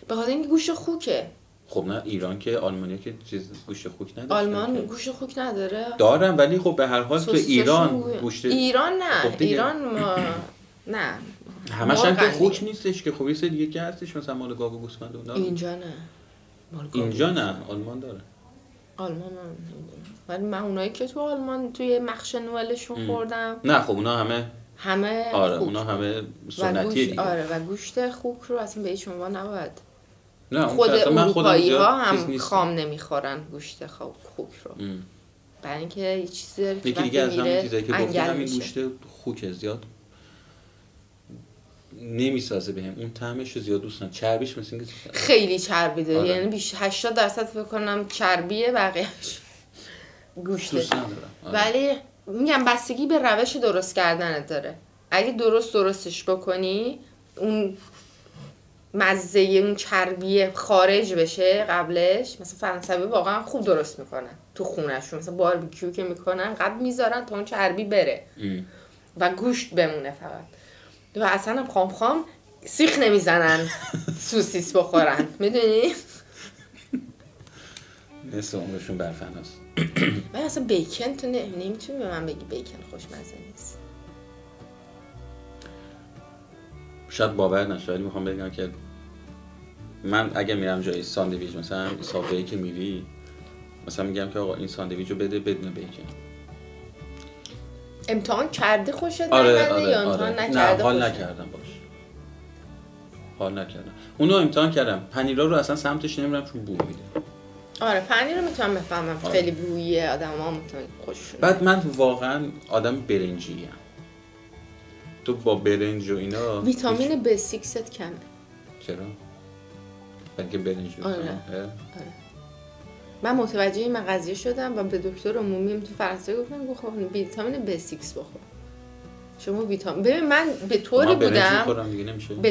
به خاطر اینکه گوشت خوکه.
خب نه ایران که آلمانیا که چیز گوشت خوک نداره.
آلمان گوشت خوک نداره؟
دارن ولی خب به هر حال تو ایران گوشت
ایران نه. خب ایران ما نه.
همش هم که خوک نیستش که خب یه سری دیگه که هستش مثلا مال گاو و گوسفند اون داره. اینجا نه آلمان داره.
آلمان ولی من اونایی که تو آلمان توی مخش نوئلشون خوردم
نه خب اونا همه آره اونا همه سنتیه دیگه.
آره و گوشت خوک رو اصلا به هیچ عنوان نباید.
نه
خود اروپایی ها هم خام نمیخورن گوشت خوک رو. برای اینکه یه چیزی داره که
دیگه از همین چیزایی که گفتم همین گوشت خوک زیاد نمیسازه بهم. اون طعمش رو زیاد دوست ندارم. چربیش مثل اینکه
خیلی چربی داره. یعنی بیش 80% فکر کنم چربیه بقیه‌اش گوشت.
دوست ندارم.
ولی میگم بستگی به روش درست کردنت داره. اگه درستش بکنی اون مزه اون چربی خارج بشه قبلش. مثلا فرانسوی واقعا خوب درست میکنن تو خونه‌شون. مثلا باربیکیو که میکنن قبل میذارن تا اون چربی بره و گوشت بمونه فقط. و اصلا هم خام سیخ نمیزنن سوسیس بخورن. میدونی؟
نصف عمرشون برفناست.
من اصلا بیکن تو نمیتونی به من بگی بیکن خوشمزه نیست.
شاید باور نشه ولی میخوام بگم که من اگه میرم جای ساندویچ مثلا سابوی که میری مثلا میگم که آقا این ساندویچ رو بده بدون بیکن.
امتحان کرده خوشت
آره
یا امتحان نکرده؟
نه حال نکردم باش. حال نکردم. اونو امتحان کردم. پنیرا رو اصلا سمتش نمیرم چون بو میده.
آره پنیر رو میتونم بفهمم. خیلی بویه آدم‌ها میتونن خوششون.
بعد من واقعا آدم برنجیم. تو با برنج و اینا
ویتامین B6 کمه.
چرا؟ بلکه برنج
آره. من متوجه این قضیه شدم و به دکتر عمومی تو فرانسه گفتم خب ویتامین B6 بخور. شما ویتامین ببین من به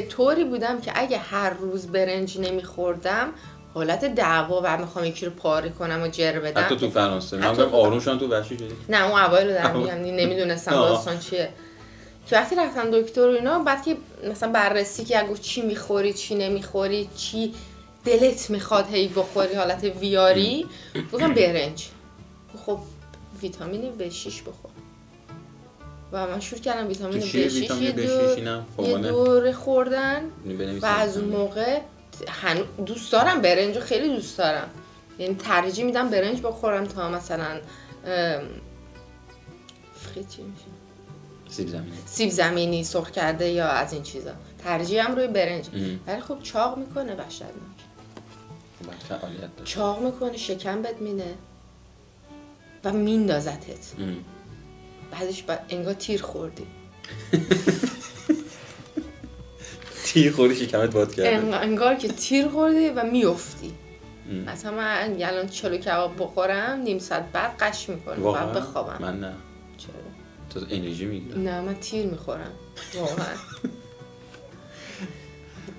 طوری بودم که اگه هر روز برنج نمیخوردم حالت دعوا و میخوام یکی رو پاره کنم و جر بدم.
حتی تو فرانسه من آروم شدم تو وحشی شدی.
نه اون اوایل رو دارم میگم نمیدونستم داستان چیه. که وقتی رفتم دکتر و اینا بعد که مثلا بررسی که اگه چی میخوری چی نمیخوری چی دلت میخواد هی بخوری حالت ویاری گفتم برنج. خب ویتامین B6 بخور. و من شروع کردم ویتامین B6 یه دور خوردن و از اون موقع دوست دارم برنج رو خیلی دوست دارم. یعنی ترجیح میدم برنج بخورم تا مثلا فریتی میشه سیب زمینی سرخ کرده یا از این چیزا. ترجیحم روی برنج. ولی خب چاق میکنه وحشتناک. چاق میکنه، شکم بهت میده و میندازتت. بعدش انگار تیر خوردی.
تیر خوردی شکمت باد کرده.
انگار که تیر خوردی و میافتی. مثلا من الان چلو کباب بخورم نیم ساعت بعد قش میکنم و بخوابم.
من نه.
چرا؟
تو انرژی میگیری؟
نه من تیر میخورم واقعا.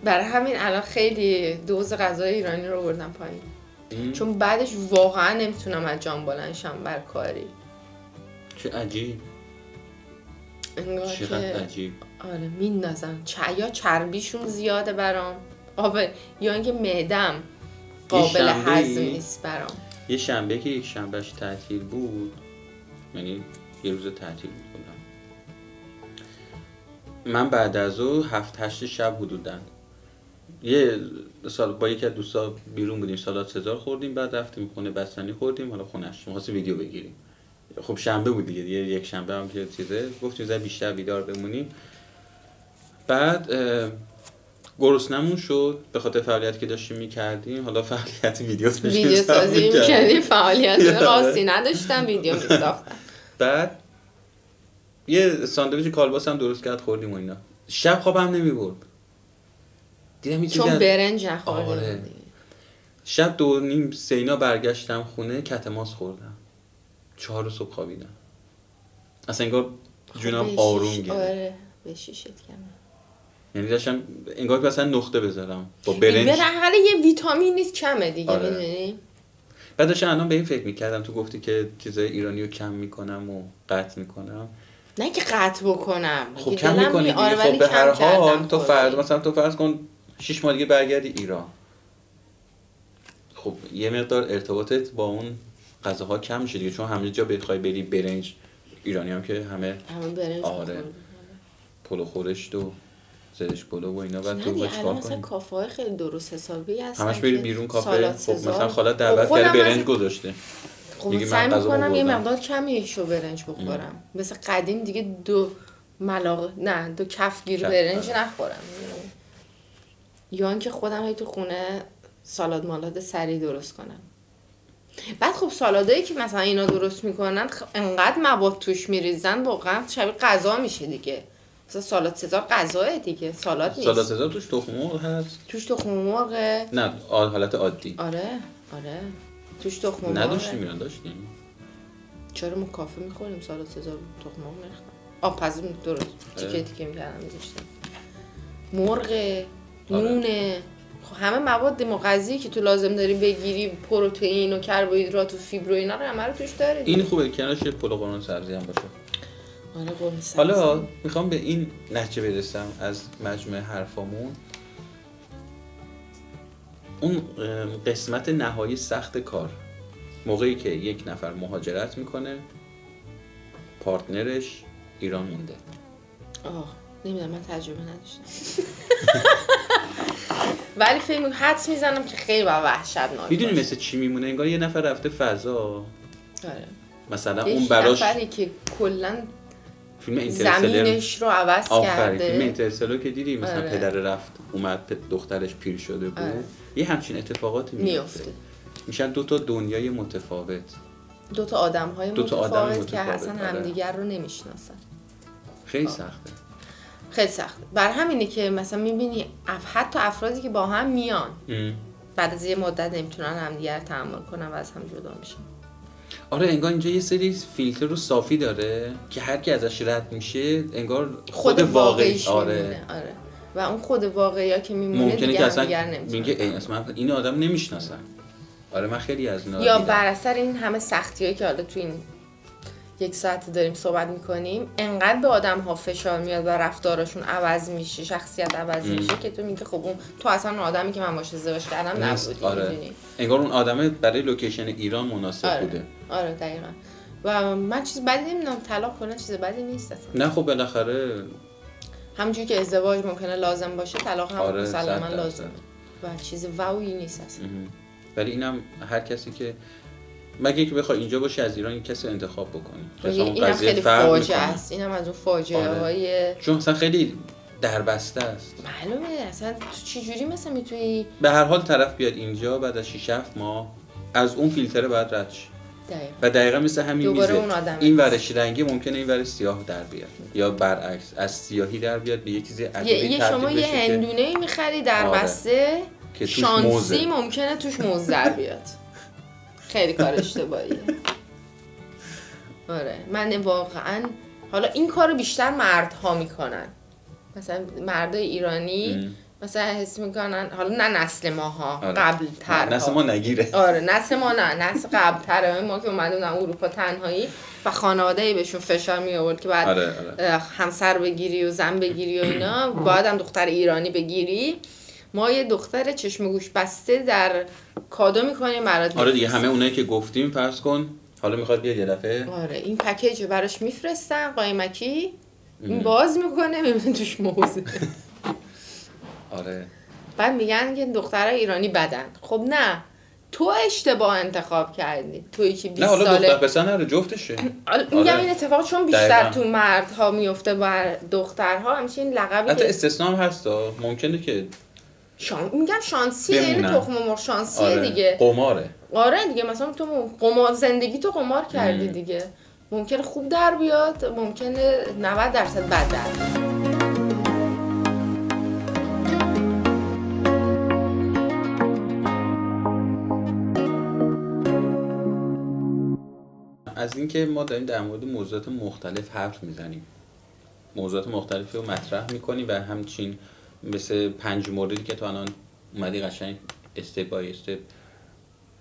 برای همین الان خیلی دوز غذای ایرانی رو بردم پایین. چون بعدش واقعا نمیتونم از جام بلند شم بر کاری.
چه عجیب.
انگار
چقدر عجیب.
آره میندازم. یا چربیشون زیاده برام. یا اینکه معدم قابل هضم نیست برام.
یه شنبه که یک شنبهش تعطیل بود، یعنی یه روز تعطیل بود بودم، من بعد از او 7-8 شب حدوداً یه سال با یکی از دوستا بیرون بودیم، سالاد سزار خوردیم، بعد رفتیم خونه بستنی خوردیم، حالا خونه‌اش می‌خواستیم ویدیو بگیریم. خب شنبه بود دیگه، یک شنبه هم که چیزه، گفتیم زای بیشتر بیدار بمونیم. بعد گرسنمون شد به خاطر فعالیتی که داشتیم می‌کردیم. حالا فعالیت ویدیو
سازی می‌کردیم، فعالیت خاصی نداشتم، ویدیو می‌ساختم.
بعد یه ساندویچ کالباس هم درست کرد خوردیم و اینا. شب خوابم نمی‌برد. دیدم
چون برنج نخوردیم.
آره. شب 2:30 اینا برگشتم خونه، کتماس خوردم. 4 صبح خوابیدم. اصلا انگار جونم آروم گرفت.
آره به شیشت کنم.
یعنی داشتم انگار که مثلا نقطه بذارم با برنج.
بالاخره یه ویتامین نیست کمه دیگه.
آره.
میدونی؟
بعد داشتم الان به این فکر می‌کردم، تو گفتی که چیزای ایرانی رو کم می‌کنم و قطع می‌کنم.
نه که قطع بکنم.
خب کم می‌کنی دیگه. خب به هر حال تو فرض کن 6 ماه دیگه برگردی ایران. خب یه مقدار ارتباطت با اون غذاها کم میشه دیگه، چون همه جا بخوای بری برنج، ایرانی هم که همه
برنج.
آره. پلو خورشت و زرش پلو و اینا. بعد تو چیکار کنی؟
مثلا کافه‌های خیلی درست حسابی هستن.
همش بری بیرون کافه. خب مثلا خالت دعوت کرده برنج گذاشته.
خب سعی می‌کنم یه مقدار کمیشو برنج بخورم. مثل قدیم دیگه 2 کفگیر برنج نخورم. یا اینکه خودم هی تو خونه سالاد مالاد سری درست کنم. بعد خب سالادایی که مثلا اینا درست میکنن انقدر مواد توش میریزن واقعا شبیه غذا میشه دیگه. مثلا سالاد سزار غذاه دیگه، سالاد نیست.
سالاد سزار توش تخم مرغ هست؟
توش تخم مرغه.
نه حالت عادی.
آره توش تخم مرغ.
نداشتیم ایران داشتیم.
چرا ما کافه میخوریم سالاد سزار تخم مرغ نمیخوریم. پس درست تیکه تیکه میکردم میذاشتم. مرغ، نونه، همه مواد مغذی که تو لازم داری بگیری، پروتئین و کربوهیدرات و فیبر و اینا رو همه رو توش داره.
این خوبه کنارش پلو قرمه سبزی هم باشه.
آره قرمه سبزی.
حالا میخوام به این نتیجه برسم از مجموعه حرفامون، اون قسمت نهایی سخت کار موقعی که یک نفر مهاجرت میکنه، پارتنرش ایران مونده.
نمیدونم، من تجربه نداشتم. ولی فکر حدس میزنم که خیلی با وحشتناک.
میدونی مثل چی میمونه؟ انگار یه نفر رفته فضا.
آره.
مثلا اون براش
نفری که کلا
فیلم
زمینش رو عوض کرده.
فیلم اینترستلر که دیدی مثلا پدر رفت اومد دخترش پیر شده بود. یه همچین اتفاقاتی میفته. میشن 2 تا دنیای متفاوت.
2 تا آدم‌های متفاوت که اصلا همدیگر رو نمیشناسن.
خیلی سخته.
خیلی سخته. بر همینه که مثلا میبینی حتی افرادی که با هم میان بعد از یه مدت نمیتونن همدیگر تحمل کنن و از هم جدا میشن.
آره انگار اینجا یه سری فیلتر رو صافی داره که هر کی ازش رد میشه انگار خود واقعیش
آره. و اون خود واقعیا که میمونه دیگه همدیگر نمیتونن.
میگه اصلا این آدم نمیشناسن. آره من خیلی از اینا
یا بر اثر این همه سختیایی که حالا تو این 1 ساعت داریم صحبت میکنیم انقدر به آدم ها فشار میاد و رفتارشون عوض میشه، شخصیت عوض میشه که تو میگی خب اون تو اصلا اون آدمی که من باهاش ازدواج کردم نبودی.
آره. انگار اون آدمه برای لوکیشن ایران مناسب بوده.
آره دقیقاً. و من چیز بدی نمیدونم، طلاق کنه چیز بدی نیست اصلا.
نه خب بالاخره
همونجوری که ازدواج ممکنه لازم باشه طلاق هم مسلماً لازمه و چیز واوی نیست اصلا.
ولی اینم هر کسی که مگه اینکه بخوای اینجا باشی از ایران کسی انتخاب بکنی.
اینم خیلی فاجعه است. اینم از اون فاجعه های
چون مثلا خیلی دربسته است.
معلومه اصلا تو چه جوری مثلا میتونی
به هر حال طرف بیاد اینجا بعد از 6-7 ماه از اون فیلتره بعد رد شه. و دقیقاً مثل همین میزه این ورش رنگی ممکنه این ور سیاه در بیاد یا برعکس از سیاهی در بیاد به یه چیزی عجیبی تبدیل
شما
بشه.
یه هندونه‌ای می‌خری در بسته شانسی ممکنه توش موز در بیاد. خیلی کار اشتباهیه. آره من واقعاً حالا این کارو بیشتر مردها میکنن. مثلا مردای ایرانی مثلا حس میکنن حالا نه نسل ماها قبل تر
نسل ما نگیره.
آره نسل ما نه نسل قبل تره ما که اومدن اروپا تنهایی و خانواده‌ای بهشون فشار می آورد که بعد همسر بگیری و زن بگیری و اینا باید هم دختر ایرانی بگیری. ما یه دختر چشم گوش بسته در کادو میکنیم برات.
آره دیگه همه اونایی که گفتیم فرض کن حالا میخواد بیاد یه دفعه
آره این پکیج براش میفرستن قایمکی این باز میکنه میبینه توش موزه.
آره
بعد میگن که دخترای ایرانی بدن. خب نه تو اشتباه انتخاب کردی. تویی که 20 ساله
نه حالا دختر پسر نره جفتشه.
میگم این اتفاق چون بیشتر تو مردها میفته بر دخترها همچین لقبی
حتی استثنا هم هست ممکنه که
میگم شانسیه این تخم مرغ شانسیه دیگه.
قماره.
آره دیگه مثلا تو قمار زندگی تو قمار کردی دیگه. ممکنه خوب در بیاد ممکنه 90% بد در بیاد.
از اینکه ما داریم در مورد موضوعات مختلف حرف میزنیم موضوعات مختلفی رو مطرح میکنیم و همچین مثل 5 موردی که تو الان اومدی قشنگ استپ بای استپ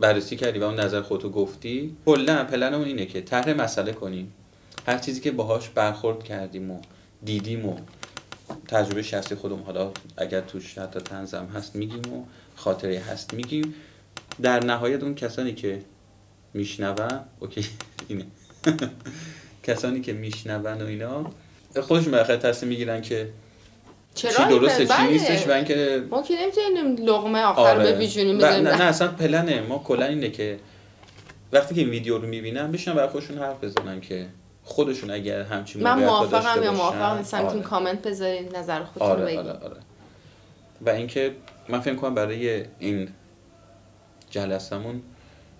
بررسی کردی و اون نظر خودتو گفتی. کلا پلنمون اینه که طرح مسئله کنیم هر چیزی که باهاش برخورد کردیم و دیدیم و تجربه شخصی خودمون حالا اگر توش حتی طنزم هست میگیم و خاطره هست میگیم. در نهایت اون کسانی که میشنون اوکی اینه کسانی که میشنون و اینا خودشون بالاخره تصمیم میگیرن که چی درسته چی نیستش و اینکه
ما که نمیتونیم لقمه آخر ببیجونیم
نه اصلا پلنه ما کلا اینه که وقتی که این ویدیو رو میبینن بشن برای خودشون حرف بزنن که خودشون اگر همچین موقعیت داشته باشن.
من موافقم یا موافقم نیستم که کامنت بذارید نظر خودتون بگید.
آره. و اینکه من فکر کنم برای این جلسمون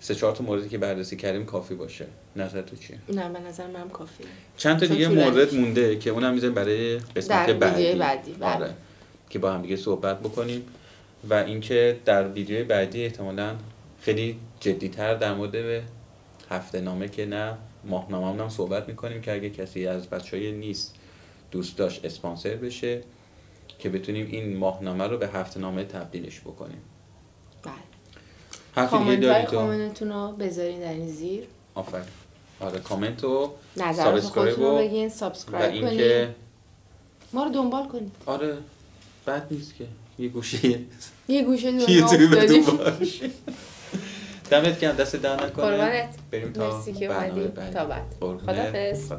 3-4 تا موردی که بررسی کردیم کافی باشه. نظر تو چیه؟
نه به نظر منم کافیه.
چند تا دیگه مورد مونده که اونم میذاریم برای قسمت بعدی. آره. که با هم دیگه صحبت بکنیم و اینکه در ویدیوی بعدی احتمالاً خیلی جدی‌تر در مورد هفته نامه که نه ماهنامه هم صحبت میکنیم که اگه کسی از بچهای نیست دوست داشت اسپانسر بشه که بتونیم این ماهنامه رو به هفته نامه تبدیلش بکنیم.
بله. کامنتتون رو بذارین در این زیر.
آفرین. آره کامنت و
نظرات خودتون رو بگین، سابسکرایب کنین. ما رو دنبال کنید.
آره بد نیست که یه گوشه
دنیا افتادیم.
دمت گرم دست در نکنه.
قربانت.
بریم تا
مرسی که اومدی. تا بعد.
خداحافظ.